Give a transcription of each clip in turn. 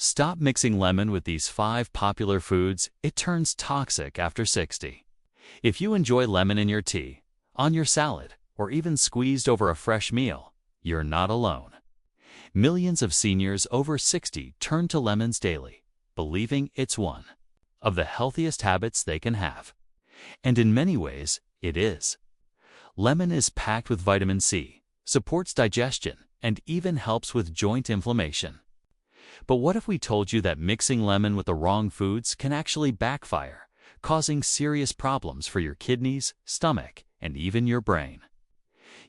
Stop mixing lemon with these 5 popular foods. It turns toxic after 60. If you enjoy lemon in your tea, on your salad, or even squeezed over a fresh meal, you're not alone. Millions of seniors over 60 turn to lemons daily, believing it's one of the healthiest habits they can have. And in many ways, it is. Lemon is packed with vitamin C, supports digestion, and even helps with joint inflammation. But what if we told you that mixing lemon with the wrong foods can actually backfire, causing serious problems for your kidneys, stomach, and even your brain?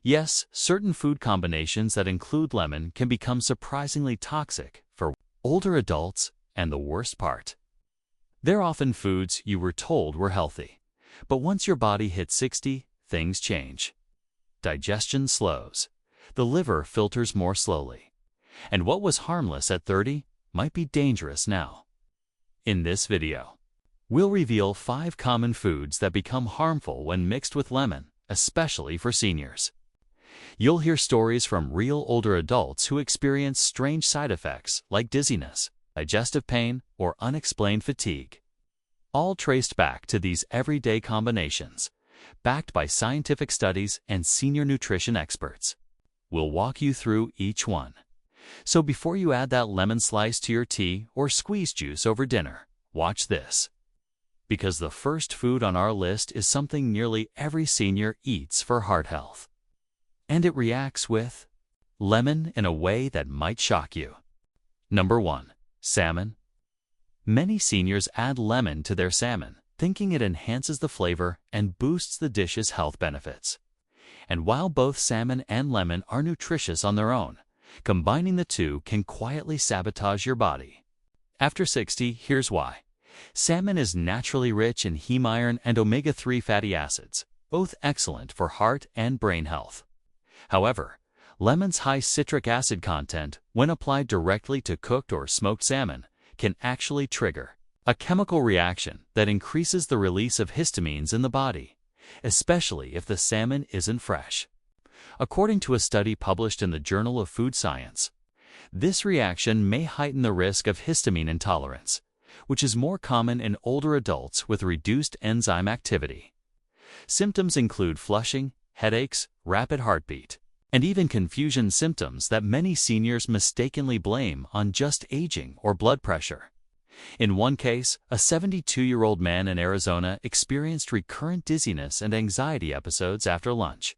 Yes, certain food combinations that include lemon can become surprisingly toxic for older adults, and the worst part, they're often foods you were told were healthy. But once your body hits 60, things change. Digestion slows. The liver filters more slowly. And what was harmless at 30 might be dangerous now. In this video, we'll reveal 5 common foods that become harmful when mixed with lemon, especially for seniors. You'll hear stories from real older adults who experience strange side effects like dizziness, digestive pain, or unexplained fatigue, all traced back to these everyday combinations, backed by scientific studies and senior nutrition experts. We'll walk you through each one. So before you add that lemon slice to your tea or squeeze juice over dinner, watch this. Because the first food on our list is something nearly every senior eats for heart health. And it reacts with lemon in a way that might shock you. Number 1. Salmon. Many seniors add lemon to their salmon, thinking it enhances the flavor and boosts the dish's health benefits. And while both salmon and lemon are nutritious on their own, combining the two can quietly sabotage your body. After 60, here's why. Salmon is naturally rich in heme iron and omega-3 fatty acids, both excellent for heart and brain health. However, lemon's high citric acid content, when applied directly to cooked or smoked salmon, can actually trigger a chemical reaction that increases the release of histamines in the body, especially if the salmon isn't fresh. According to a study published in the Journal of Food Science, this reaction may heighten the risk of histamine intolerance, which is more common in older adults with reduced enzyme activity. Symptoms include flushing, headaches, rapid heartbeat, and even confusion symptoms that many seniors mistakenly blame on just aging or blood pressure. In one case, a 72-year-old man in Arizona experienced recurrent dizziness and anxiety episodes after lunch,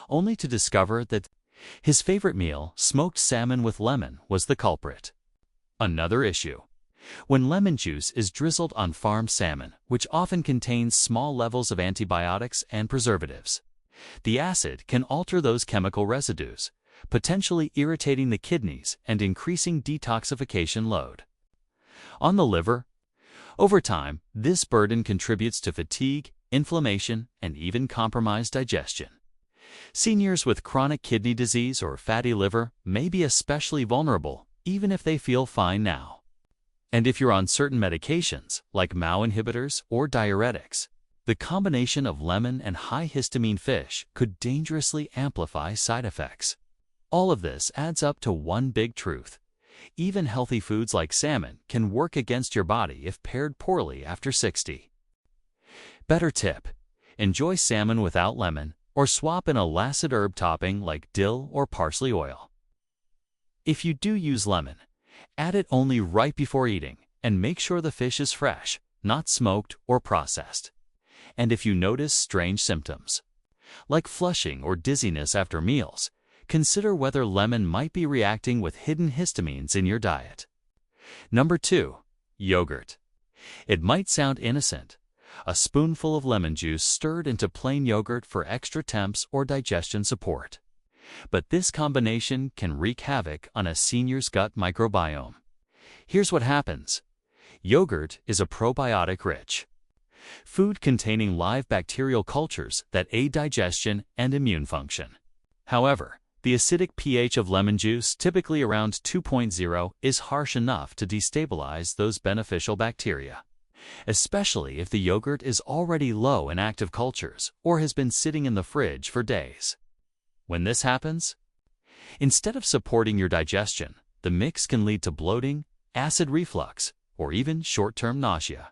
only to discover that his favorite meal, smoked salmon with lemon, was the culprit. Another issue. When lemon juice is drizzled on farmed salmon, which often contains small levels of antibiotics and preservatives, the acid can alter those chemical residues, potentially irritating the kidneys and increasing detoxification load. On the liver, over time, this burden contributes to fatigue, inflammation, and even compromised digestion. Seniors with chronic kidney disease or fatty liver may be especially vulnerable, even if they feel fine now. And if you're on certain medications, like MAO inhibitors or diuretics, the combination of lemon and high histamine fish could dangerously amplify side effects. All of this adds up to one big truth. Even healthy foods like salmon can work against your body if paired poorly after 60. Better tip: enjoy salmon without lemon, or swap in a lancet herb topping like dill or parsley oil. If you do use lemon, add it only right before eating, and make sure the fish is fresh, not smoked or processed. And if you notice strange symptoms, like flushing or dizziness after meals, consider whether lemon might be reacting with hidden histamines in your diet. Number 2. Yogurt. It might sound innocent. A spoonful of lemon juice stirred into plain yogurt for extra temps or digestion support. But this combination can wreak havoc on a senior's gut microbiome. Here's what happens. Yogurt is a probiotic-rich food containing live bacterial cultures that aid digestion and immune function. However, the acidic pH of lemon juice, typically around 2.0, is harsh enough to destabilize those beneficial bacteria, especially if the yogurt is already low in active cultures or has been sitting in the fridge for days. When this happens, instead of supporting your digestion, the mix can lead to bloating, acid reflux, or even short-term nausea.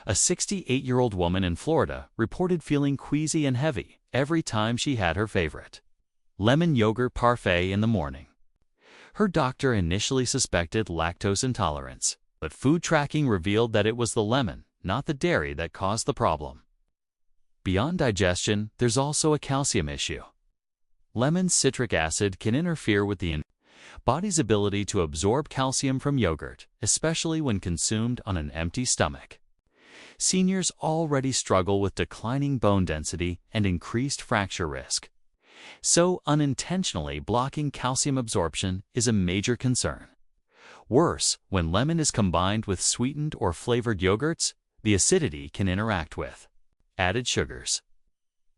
A 68-year-old woman in Florida reported feeling queasy and heavy every time she had her favorite lemon yogurt parfait in the morning. Her doctor initially suspected lactose intolerance, but food tracking revealed that it was the lemon, not the dairy, that caused the problem. Beyond digestion, there's also a calcium issue. Lemon citric acid can interfere with the body's ability to absorb calcium from yogurt, especially when consumed on an empty stomach. Seniors already struggle with declining bone density and increased fracture risk. So, unintentionally blocking calcium absorption is a major concern. Worse, when lemon is combined with sweetened or flavored yogurts, the acidity can interact with added sugars,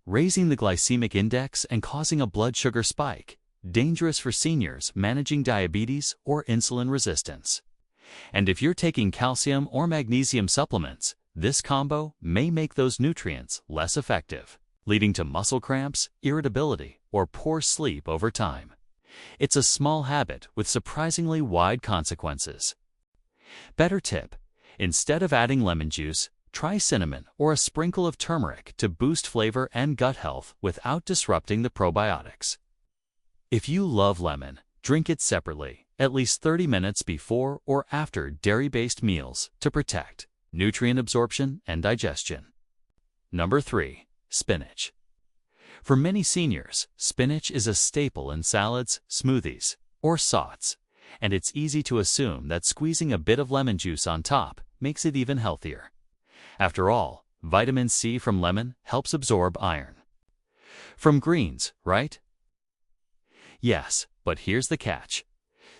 raising the glycemic index and causing a blood sugar spike, dangerous for seniors managing diabetes or insulin resistance. And if you're taking calcium or magnesium supplements, this combo may make those nutrients less effective, leading to muscle cramps, irritability, or poor sleep over time. It's a small habit with surprisingly wide consequences. Better tip: instead of adding lemon juice, try cinnamon or a sprinkle of turmeric to boost flavor and gut health without disrupting the probiotics. If you love lemon, drink it separately, at least 30 minutes before or after dairy-based meals to protect nutrient absorption and digestion. Number 3. Spinach. For many seniors, spinach is a staple in salads, smoothies, or sautés, and it's easy to assume that squeezing a bit of lemon juice on top makes it even healthier. After all, vitamin C from lemon helps absorb iron. From greens, right? Yes, but here's the catch.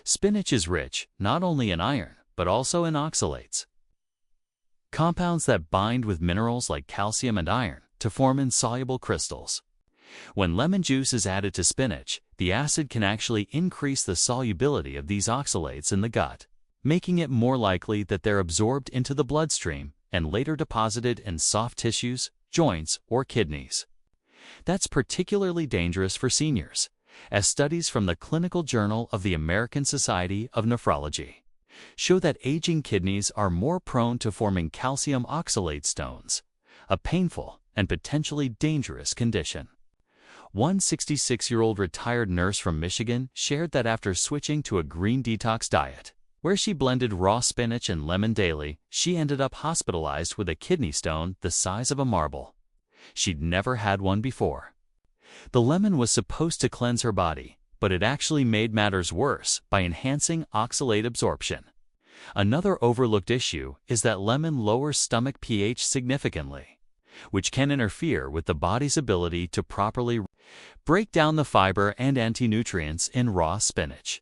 Spinach is rich not only in iron, but also in oxalates, compounds that bind with minerals like calcium and iron to form insoluble crystals. When lemon juice is added to spinach, the acid can actually increase the solubility of these oxalates in the gut, making it more likely that they're absorbed into the bloodstream and later deposited in soft tissues, joints, or kidneys. That's particularly dangerous for seniors, as studies from the Clinical Journal of the American Society of Nephrology show that aging kidneys are more prone to forming calcium oxalate stones, a painful and potentially dangerous condition. One 66-year-old retired nurse from Michigan shared that after switching to a green detox diet, where she blended raw spinach and lemon daily, she ended up hospitalized with a kidney stone the size of a marble. She'd never had one before. The lemon was supposed to cleanse her body, but it actually made matters worse by enhancing oxalate absorption. Another overlooked issue is that lemon lowers stomach pH significantly, which can interfere with the body's ability to properly break down the fiber and anti-nutrients in raw spinach.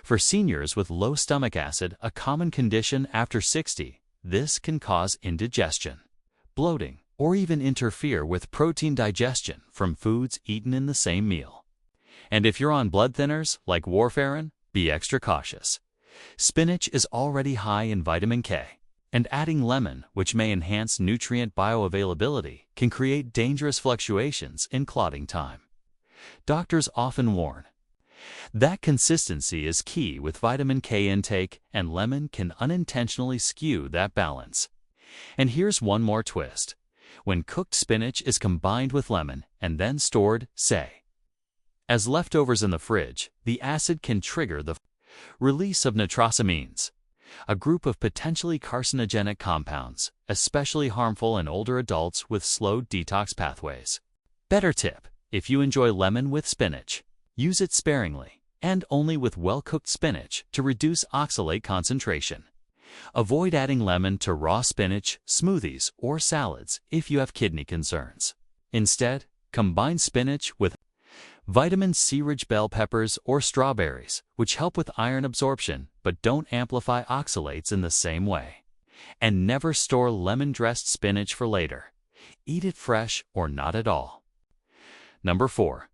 For seniors with low stomach acid, a common condition after 60, this can cause indigestion, bloating, or even interfere with protein digestion from foods eaten in the same meal. And if you're on blood thinners like warfarin, be extra cautious. Spinach is already high in vitamin K, and adding lemon, which may enhance nutrient bioavailability, can create dangerous fluctuations in clotting time. Doctors often warn that consistency is key with vitamin K intake, and lemon can unintentionally skew that balance. And here's one more twist. When cooked spinach is combined with lemon and then stored, say, as leftovers in the fridge, the acid can trigger the release of nitrosamines, a group of potentially carcinogenic compounds, especially harmful in older adults with slow detox pathways. Better tip: if you enjoy lemon with spinach, use it sparingly and only with well-cooked spinach to reduce oxalate concentration. Avoid adding lemon to raw spinach, smoothies, or salads if you have kidney concerns. Instead, combine spinach with vitamin C-rich bell peppers or strawberries, which help with iron absorption but don't amplify oxalates in the same way. And never store lemon-dressed spinach for later. Eat it fresh or not at all. Number 4.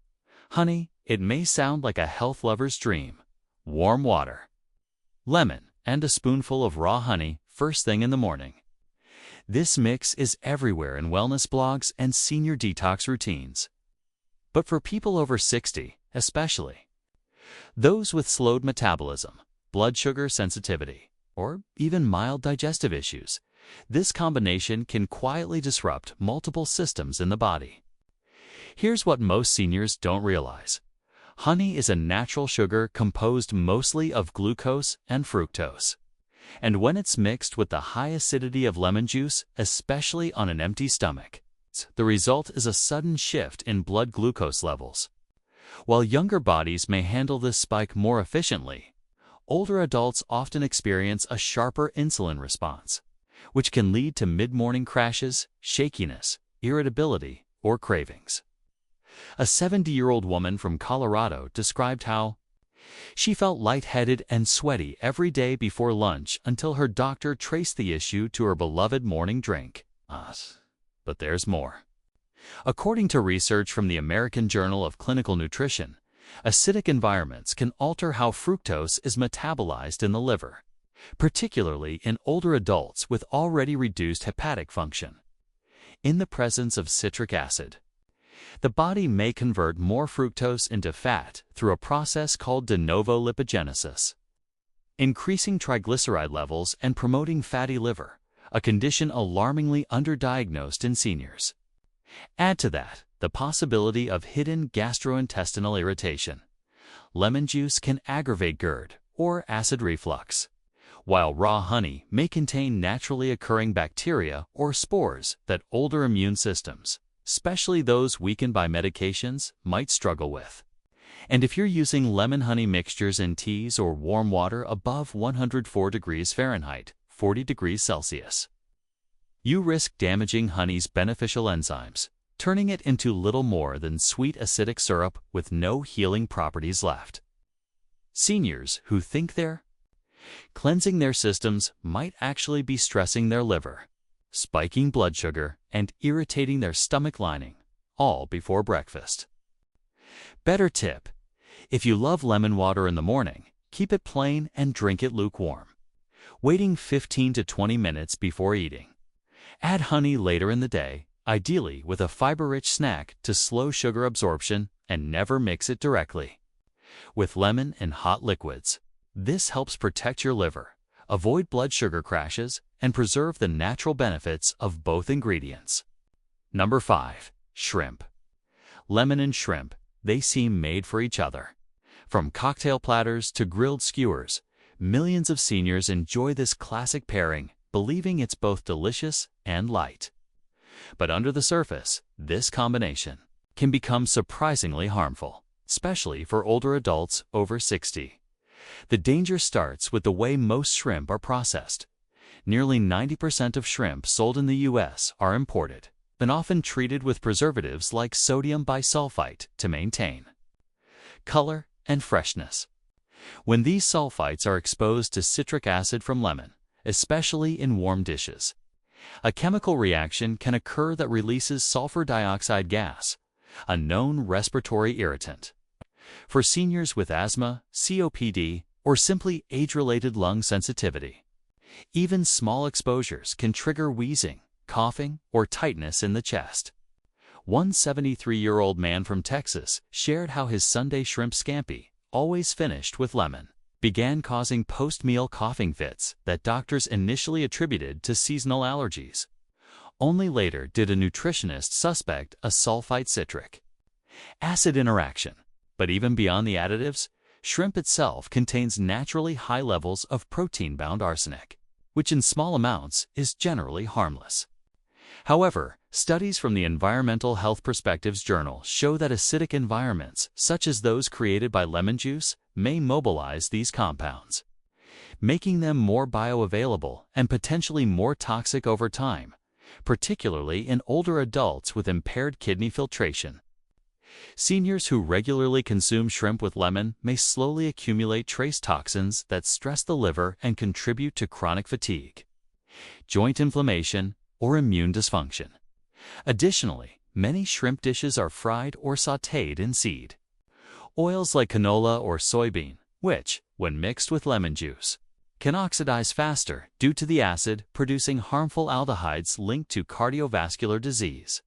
Honey. It may sound like a health lover's dream. Warm water, lemon, and a spoonful of raw honey first thing in the morning. This mix is everywhere in wellness blogs and senior detox routines. But for people over 60, especially those with slowed metabolism, blood sugar sensitivity, or even mild digestive issues. This combination can quietly disrupt multiple systems in the body. Here's what most seniors don't realize. Honey is a natural sugar composed mostly of glucose and fructose. And when it's mixed with the high acidity of lemon juice, especially on an empty stomach, the result is a sudden shift in blood glucose levels. While younger bodies may handle this spike more efficiently, older adults often experience a sharper insulin response, which can lead to mid-morning crashes, shakiness, irritability, or cravings. A 70-year-old woman from Colorado described how she felt lightheaded and sweaty every day before lunch until her doctor traced the issue to her beloved morning drink. But there's more. According to research from the American Journal of Clinical Nutrition, acidic environments can alter how fructose is metabolized in the liver, particularly in older adults with already reduced hepatic function. In the presence of citric acid, the body may convert more fructose into fat through a process called de novo lipogenesis, increasing triglyceride levels and promoting fatty liver, a condition alarmingly underdiagnosed in seniors. Add to that the possibility of hidden gastrointestinal irritation. Lemon juice can aggravate GERD or acid reflux, while raw honey may contain naturally occurring bacteria or spores that older immune systems, especially those weakened by medications, might struggle with. And if you're using lemon-honey mixtures in teas or warm water above 104 degrees Fahrenheit, 40 degrees Celsius, you risk damaging honey's beneficial enzymes, turning it into little more than sweet acidic syrup with no healing properties left. Seniors who think they're cleansing their systems might actually be stressing their liver, spiking blood sugar, and irritating their stomach lining, all before breakfast. Better tip: if you love lemon water in the morning, keep it plain and drink it lukewarm, waiting 15 to 20 minutes before eating. Add honey later in the day, ideally with a fiber-rich snack to slow sugar absorption, and never mix it directly with lemon and hot liquids. This helps protect your liver, avoid blood sugar crashes, and preserve the natural benefits of both ingredients. Number 5. Shrimp. Lemon and shrimp, they seem made for each other. From cocktail platters to grilled skewers, millions of seniors enjoy this classic pairing, believing it's both delicious and light. But under the surface, this combination can become surprisingly harmful, especially for older adults over 60. The danger starts with the way most shrimp are processed. Nearly 90% of shrimp sold in the U.S. are imported and often treated with preservatives like sodium bisulfite to maintain color and freshness. When these sulfites are exposed to citric acid from lemon, especially in warm dishes, a chemical reaction can occur that releases sulfur dioxide gas, a known respiratory irritant. For seniors with asthma, COPD, or simply age-related lung sensitivity, even small exposures can trigger wheezing, coughing, or tightness in the chest. One 73-year-old man from Texas shared how his Sunday shrimp scampi, always finished with lemon, began causing post-meal coughing fits that doctors initially attributed to seasonal allergies. Only later did a nutritionist suspect a sulfite-citric acid interaction. But even beyond the additives, shrimp itself contains naturally high levels of protein-bound arsenic, which in small amounts is generally harmless. However, studies from the Environmental Health Perspectives Journal show that acidic environments, such as those created by lemon juice, may mobilize these compounds, making them more bioavailable and potentially more toxic over time, particularly in older adults with impaired kidney filtration. Seniors who regularly consume shrimp with lemon may slowly accumulate trace toxins that stress the liver and contribute to chronic fatigue, joint inflammation, or immune dysfunction. Additionally, many shrimp dishes are fried or sautéed in seed oils like canola or soybean, which, when mixed with lemon juice, can oxidize faster due to the acid producing harmful aldehydes linked to cardiovascular disease.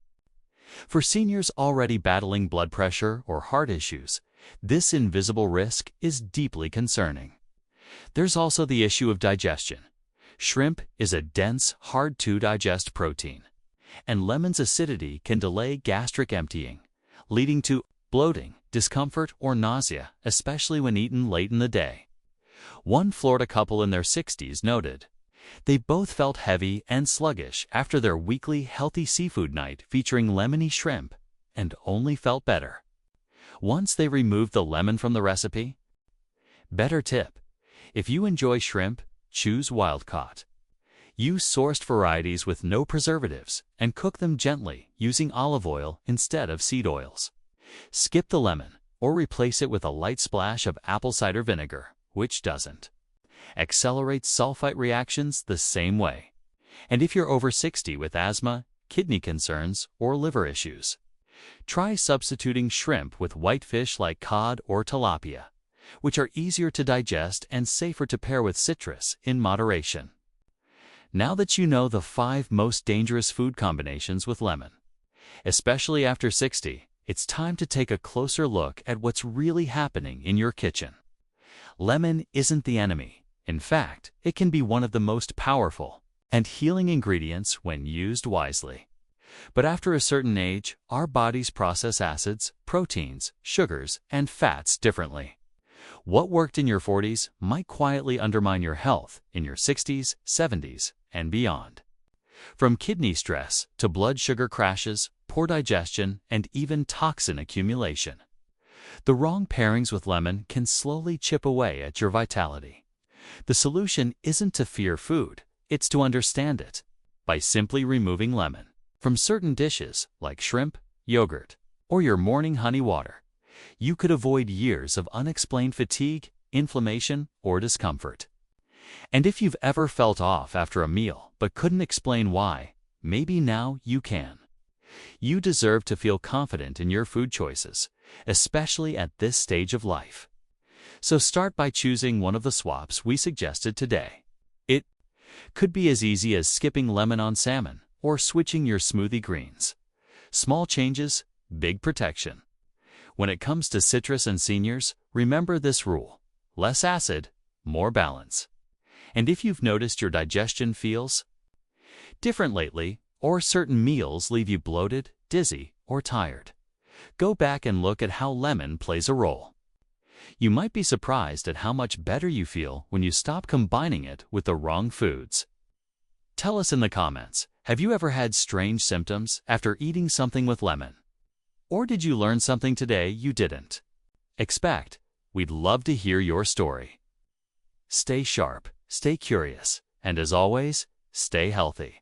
For seniors already battling blood pressure or heart issues, this invisible risk is deeply concerning. There's also the issue of digestion. Shrimp is a dense, hard-to-digest protein, and lemon's acidity can delay gastric emptying, leading to bloating, discomfort, or nausea, especially when eaten late in the day. One Florida couple in their 60s noted, they both felt heavy and sluggish after their weekly healthy seafood night featuring lemony shrimp, and only felt better once they removed the lemon from the recipe. Better tip: if you enjoy shrimp, choose wild-caught. Use sourced varieties with no preservatives and cook them gently using olive oil instead of seed oils. Skip the lemon or replace it with a light splash of apple cider vinegar, which doesn't accelerate sulfite reactions the same way. And if you're over 60 with asthma, kidney concerns, or liver issues, try substituting shrimp with white fish like cod or tilapia, which are easier to digest and safer to pair with citrus in moderation. Now that you know the 5 most dangerous food combinations with lemon, especially after 60, it's time to take a closer look at what's really happening in your kitchen. Lemon isn't the enemy. In fact, it can be one of the most powerful and healing ingredients when used wisely. But after a certain age, our bodies process acids, proteins, sugars, and fats differently. What worked in your 40s might quietly undermine your health in your 60s, 70s, and beyond. From kidney stress to blood sugar crashes, poor digestion, and even toxin accumulation, the wrong pairings with lemon can slowly chip away at your vitality. The solution isn't to fear food, it's to understand it. By simply removing lemon from certain dishes like shrimp, yogurt, or your morning honey water, you could avoid years of unexplained fatigue, inflammation, or discomfort. And if you've ever felt off after a meal but couldn't explain why, maybe now you can. You deserve to feel confident in your food choices, especially at this stage of life. So start by choosing one of the swaps we suggested today. It could be as easy as skipping lemon on salmon or switching your smoothie greens. Small changes, big protection. When it comes to citrus and seniors, remember this rule: less acid, more balance. And if you've noticed your digestion feels different lately, or certain meals leave you bloated, dizzy, or tired, go back and look at how lemon plays a role. You might be surprised at how much better you feel when you stop combining it with the wrong foods. Tell us in the comments, have you ever had strange symptoms after eating something with lemon? Or did you learn something today you didn't expect? We'd love to hear your story. Stay sharp, stay curious, and as always, stay healthy.